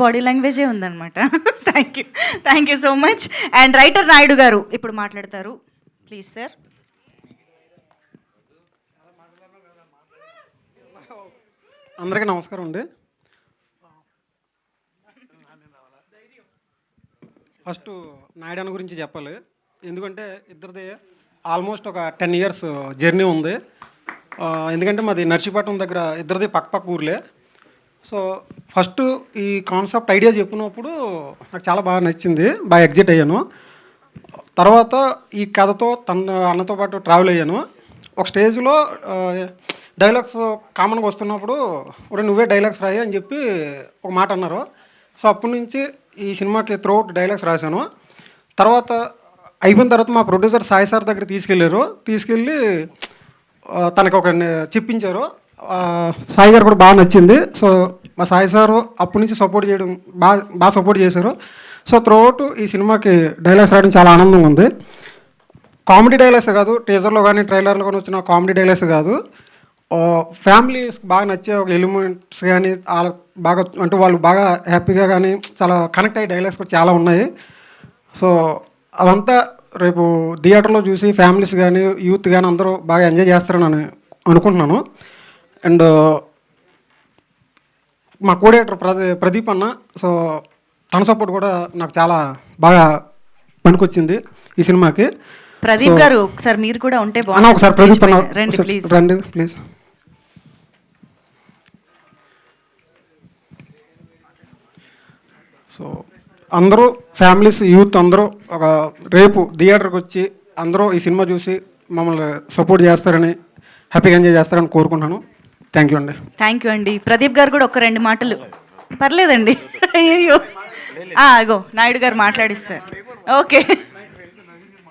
Body లాంగ్వేజే ఉందన్నమాట. Thank you so much. And writer Naidu గారు ఇప్పుడు మాట్లాడతారు. Please sir. అందరికీ నమస్కారం అండి. ఫస్ట్ నాయుడు గురించి చెప్పాలి, ఎందుకంటే ఇద్దరిది ఆల్మోస్ట్ ఒక 10 years జర్నీ ఉంది. ఎందుకంటే మాది నర్సీపట్నం దగ్గర, ఇద్దరిది పక్క ఊర్లే. సో ఫస్ట్ ఈ కాన్సెప్ట్ ఐడియా చెప్పినప్పుడు నాకు చాలా బాగా నచ్చింది, బాగా ఎగ్జైట్ అయ్యాను. తర్వాత ఈ కథతో తన అన్నతో పాటు ట్రావెల్ అయ్యాను. ఒక స్టేజ్లో డైలాగ్స్ కామన్గా వస్తున్నప్పుడు ఒరే నువ్వే డైలాగ్స్ రాయి అని చెప్పి ఒక మాట అన్నారు. సో అప్పటి నుంచి ఈ సినిమాకి త్రూఅవుట్ డైలాగ్స్ రాశాను. తర్వాత అయిపోయిన తర్వాత మా ప్రొడ్యూసర్ సాయి సార్ దగ్గర తీసుకెళ్ళి తనకు ఒక చెప్పించారు. సాయి గారు కూడా బాగా నచ్చింది. సో మా సాయి సారు అప్పటి నుంచి సపోర్ట్ చేయడం బాగా సపోర్ట్ చేశారు. సో త్రూఅవుట్ ఈ సినిమాకి డైలాగ్స్ రాయడం చాలా ఆనందంగా ఉంది. కామెడీ డైలాగ్స్ కాదు, టీజర్లో కానీ ట్రైలర్లో కానీ వచ్చిన కామెడీ డైలాగ్స్ కాదు, ఫ్యామిలీస్ బాగా నచ్చే ఒక ఎలిమెంట్స్ కానీ బాగా అంటే వాళ్ళు బాగా హ్యాపీగా కానీ చాలా కనెక్ట్ అయ్యే డైలాగ్స్ కూడా చాలా ఉన్నాయి. సో అవంతా రేపు థియేటర్లో చూసి ఫ్యామిలీస్ కానీ యూత్ కానీ అందరూ బాగా ఎంజాయ్ చేస్తారని అనుకుంటున్నాను. అండ్ మా కోడేటర్ ప్రదీప్ అన్న, సో తన సపోర్ట్ కూడా నాకు చాలా బాగా పనికొచ్చింది ఈ సినిమాకి. ప్రదీప్ గారు ఒకసారి మీరు కూడా ఉంటే బాగుంది. ఒకసారి ప్రదీప్ అన్న రండి ప్లీజ్. సో అందరూ ఫ్యామిలీస్ యూత్ అందరూ ఒక రేపు థియేటర్కి వచ్చి అందరూ ఈ సినిమా చూసి మమ్మల్ని సపోర్ట్ చేస్తారని, హ్యాపీగా ఎంజాయ్ చేస్తారని కోరుకుంటున్నాను. థ్యాంక్ యూ అండి. ప్రదీప్ గారు కూడా ఒక 2 మాటలు. పర్లేదండి. అయ్యో నాయుడు గారు మాట్లాడిస్తారు. ఓకే.